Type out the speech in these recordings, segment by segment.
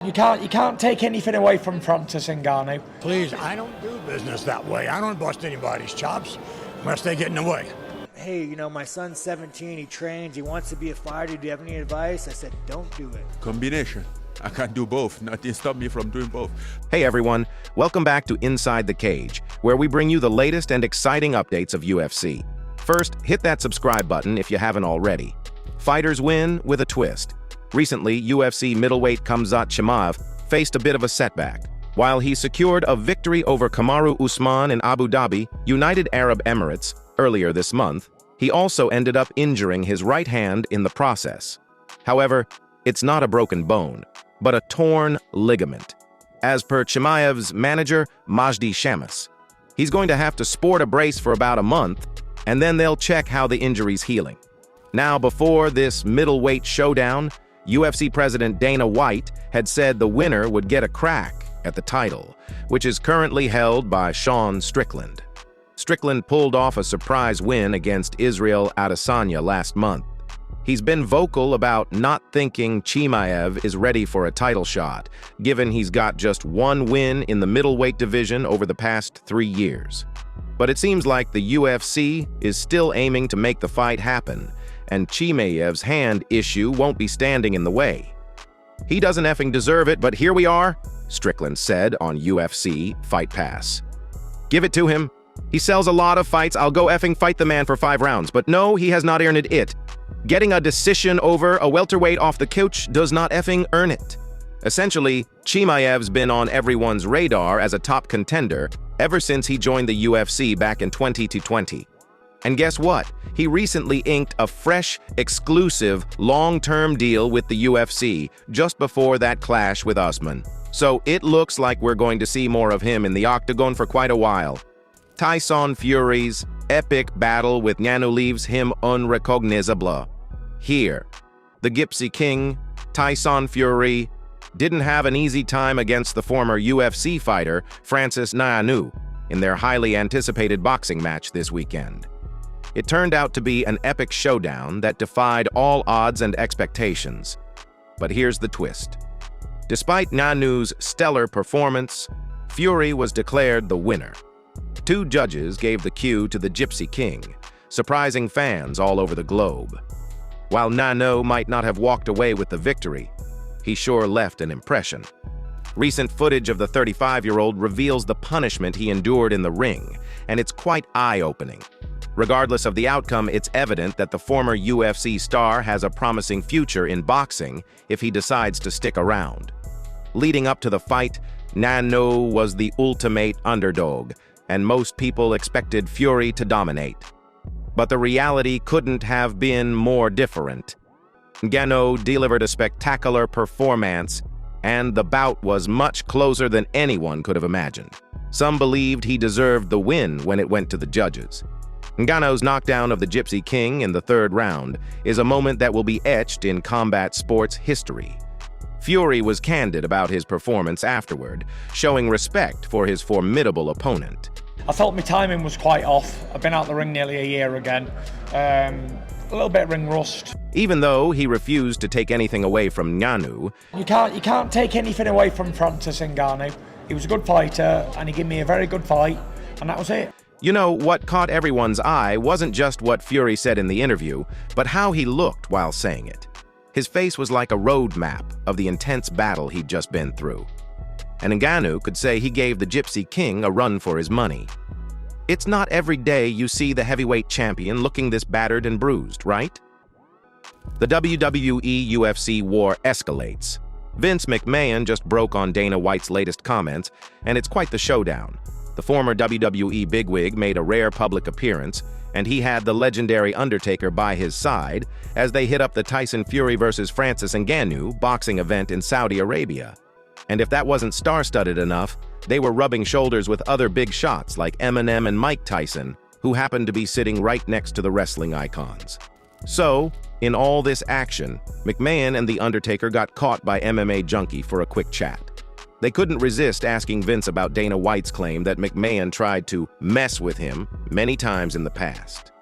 You can't take anything away from Francis Ngannou. Please, I don't do business that way. I don't bust anybody's chops unless they get in the way. Hey, my son's 17, he trains, he wants to be a fighter, do you have any advice? I said, don't do it. Combination. I can do both. Nothing stop me from doing both. Hey everyone, welcome back to Inside the Cage, where we bring you the latest and exciting updates of UFC. First, hit that subscribe button if you haven't already. Fighters win with a twist. Recently, UFC middleweight Khamzat Chimaev faced a bit of a setback. While he secured a victory over Kamaru Usman in Abu Dhabi, United Arab Emirates, earlier this month, he also ended up injuring his right hand in the process. However, it's not a broken bone, but a torn ligament. As per Chimaev's manager, Majdi Shamas, he's going to have to sport a brace for about a month, and then they'll check how the injury's healing. Now, before this middleweight showdown, UFC President Dana White had said the winner would get a crack at the title, which is currently held by Sean Strickland. Strickland pulled off a surprise win against Israel Adesanya last month. He's been vocal about not thinking Chimaev is ready for a title shot, given he's got just one win in the middleweight division over the past 3 years. But it seems like the UFC is still aiming to make the fight happen, and Chimaev's hand issue won't be standing in the way. He doesn't effing deserve it, but here we are, Strickland said on UFC Fight Pass. Give it to him. He sells a lot of fights. I'll go effing fight the man for 5 rounds. But no, he has not earned it. Getting a decision over a welterweight off the couch does not effing earn it. Essentially, Chimaev's been on everyone's radar as a top contender ever since he joined the UFC back in 2020. And guess what? He recently inked a fresh, exclusive, long-term deal with the UFC just before that clash with Usman. So it looks like we're going to see more of him in the octagon for quite a while. Tyson Fury's epic battle with Ngannou leaves him unrecognizable. Here, the Gypsy King, Tyson Fury, didn't have an easy time against the former UFC fighter Francis Ngannou in their highly anticipated boxing match this weekend. It turned out to be an epic showdown that defied all odds and expectations. But here's the twist. Despite Ngannou's stellar performance, Fury was declared the winner. 2 judges gave the cue to the Gypsy King, surprising fans all over the globe. While Ngannou might not have walked away with the victory, he sure left an impression. Recent footage of the 35-year-old reveals the punishment he endured in the ring, and it's quite eye-opening. Regardless of the outcome, it's evident that the former UFC star has a promising future in boxing if he decides to stick around. Leading up to the fight, Ngannou was the ultimate underdog, and most people expected Fury to dominate. But the reality couldn't have been more different. Ngannou delivered a spectacular performance, and the bout was much closer than anyone could have imagined. Some believed he deserved the win when it went to the judges. Ngannou's knockdown of the Gypsy King in the 3rd round is a moment that will be etched in combat sports history. Fury was candid about his performance afterward, showing respect for his formidable opponent. I felt my timing was quite off. I've been out the ring nearly a year again. A little bit of ring rust. Even though he refused to take anything away from Ngannou, You can't take anything away from Francis Ngannou. He was a good fighter, and he gave me a very good fight, and that was it. you know, what caught everyone's eye wasn't just what Fury said in the interview, but how he looked while saying it. His face was like a road map of the intense battle he'd just been through. And Ngannou could say he gave the Gypsy King a run for his money. It's not every day you see the heavyweight champion looking this battered and bruised, right? The WWE-UFC WAR Escalates. Vince McMahon just broke on Dana White's latest comments, and it's quite the showdown. The former WWE bigwig made a rare public appearance, and he had the legendary Undertaker by his side as they hit up the Tyson Fury vs. Francis Ngannou boxing event in Saudi Arabia. And if that wasn't star-studded enough, they were rubbing shoulders with other big shots like Eminem and Mike Tyson, who happened to be sitting right next to the wrestling icons. So, in all this action, McMahon and The Undertaker got caught by MMA Junkie for a quick chat. They couldn't resist asking Vince about Dana White's claim that McMahon tried to mess with him many times in the past.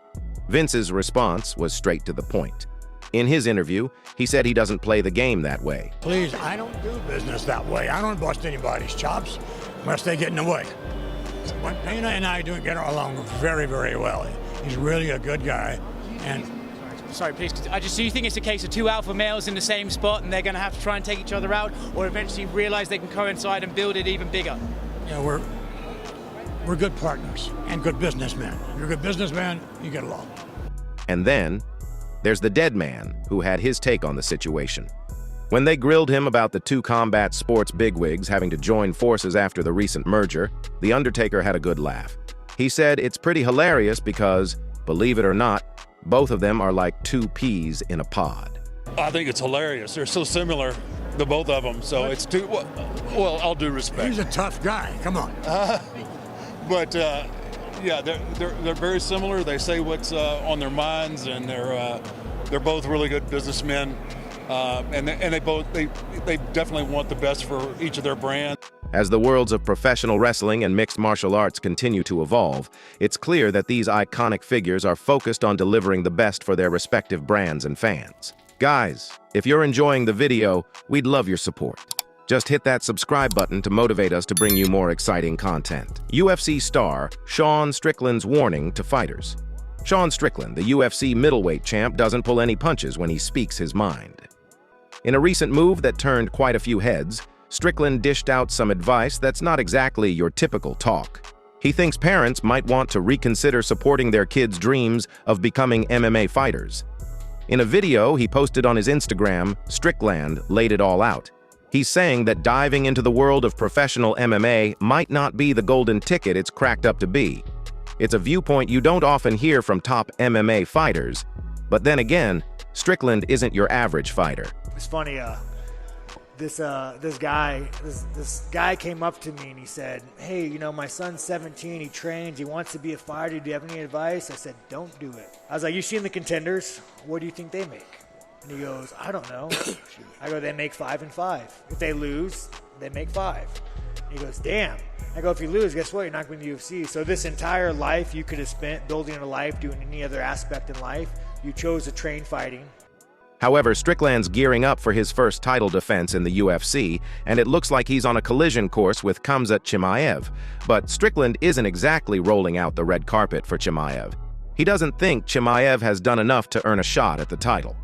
Vince's response was straight to the point. In his interview, he said he doesn't play the game that way. Please, I don't do business that way. I don't bust anybody's chops unless they get in the way. But Dana and I do get along very, very well. He's really a good guy. And sorry, please. Do you think it's a case of two alpha males in the same spot and they're going to have to try and take each other out, or eventually realize they can coincide and build it even bigger? yeah, we're good partners and good businessmen. You're a good businessman, you get along. And then, there's the dead man who had his take on the situation. When they grilled him about the two combat sports bigwigs having to join forces after the recent merger, The Undertaker had a good laugh. He said it's pretty hilarious because, believe it or not, both of them are like two peas in a pod. I think it's hilarious. They're so similar, the both of them. So it's too, well, all due respect. He's a tough guy, come on. But yeah, they're very similar. They say what's on their minds, and they're both really good businessmen. And they definitely want the best for each of their brands. As the worlds of professional wrestling and mixed martial arts continue to evolve, it's clear that these iconic figures are focused on delivering the best for their respective brands and fans. Guys, if you're enjoying the video, we'd love your support. Just hit that subscribe button to motivate us to bring you more exciting content. UFC star Sean Strickland's warning to fighters. Sean Strickland, the UFC middleweight champ, doesn't pull any punches when he speaks his mind. In a recent move that turned quite a few heads, Strickland dished out some advice that's not exactly your typical talk. He thinks parents might want to reconsider supporting their kids' dreams of becoming MMA fighters. In a video he posted on his Instagram, Strickland laid it all out. He's saying that diving into the world of professional MMA might not be the golden ticket it's cracked up to be. It's a viewpoint you don't often hear from top MMA fighters. But then again, Strickland isn't your average fighter. It's funny, this guy came up to me and he said, hey, you know, my son's 17, he trains, he wants to be a fighter, do you have any advice? I said, don't do it. I was like, you seen the Contenders? What do you think they make? And he goes, I don't know. I go, they make 5 and 5. If they lose, they make 5. And he goes, damn. I go, if you lose, guess what? You're not going to the UFC. So this entire life you could have spent building a life, doing any other aspect in life, you chose to train fighting. However, Strickland's gearing up for his first title defense in the UFC, and it looks like he's on a collision course with Khamzat Chimaev. But Strickland isn't exactly rolling out the red carpet for Chimaev. He doesn't think Chimaev has done enough to earn a shot at the title.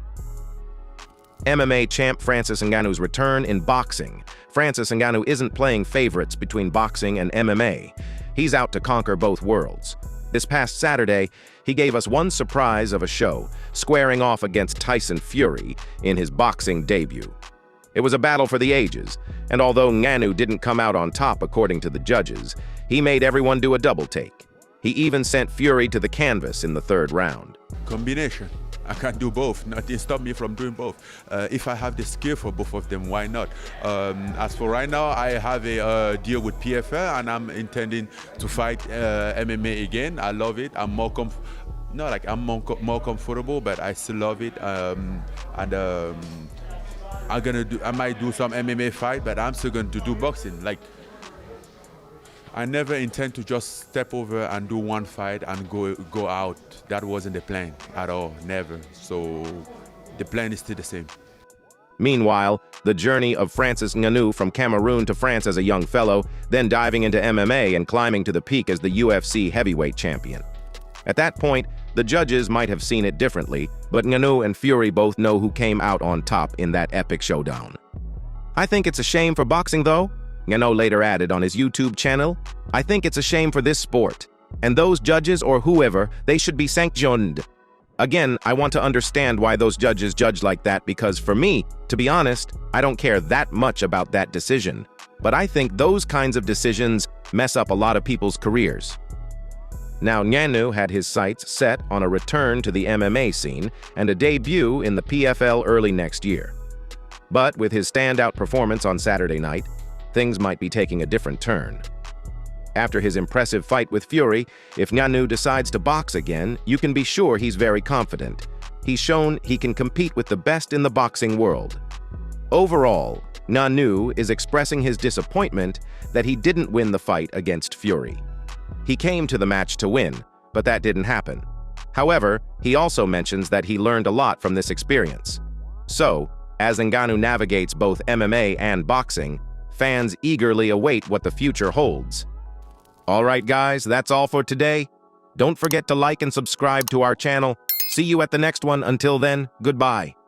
MMA champ Francis Ngannou's return in boxing. Francis Ngannou isn't playing favorites between boxing and MMA. He's out to conquer both worlds. This past Saturday, he gave us one surprise of a show, squaring off against Tyson Fury in his boxing debut. It was a battle for the ages, and although Ngannou didn't come out on top according to the judges, he made everyone do a double take. He even sent Fury to the canvas in the third round. Combination. I can do both. Nothing stop me from doing both. If I have the skill for both of them, why not? As for right now, I have a deal with PFL, and I'm intending to fight MMA again. I love it. I'm more more comfortable, but I still love it. I might do some MMA fight, but I'm still going to do boxing. Like, I never intend to just step over and do one fight and go out. That wasn't the plan at all, never. So the plan is still the same. Meanwhile, the journey of Francis Ngannou from Cameroon to France as a young fellow, then diving into MMA and climbing to the peak as the UFC heavyweight champion. At that point, the judges might have seen it differently, but Ngannou and Fury both know who came out on top in that epic showdown. I think it's a shame for boxing, though. Ngannou later added on his YouTube channel, I think it's a shame for this sport. And those judges or whoever, they should be sanctioned. Again, I want to understand why those judges judge like that, because for me, to be honest, I don't care that much about that decision. But I think those kinds of decisions mess up a lot of people's careers. Now, Ngannou had his sights set on a return to the MMA scene and a debut in the PFL early next year. But with his standout performance on Saturday night, things might be taking a different turn. After his impressive fight with Fury, if Ngannou decides to box again, you can be sure he's very confident. He's shown he can compete with the best in the boxing world. Overall, Ngannou is expressing his disappointment that he didn't win the fight against Fury. He came to the match to win, but that didn't happen. However, he also mentions that he learned a lot from this experience. So, as Ngannou navigates both MMA and boxing, fans eagerly await what the future holds. Alright guys, that's all for today. Don't forget to like and subscribe to our channel. See you at the next one. Until then, goodbye.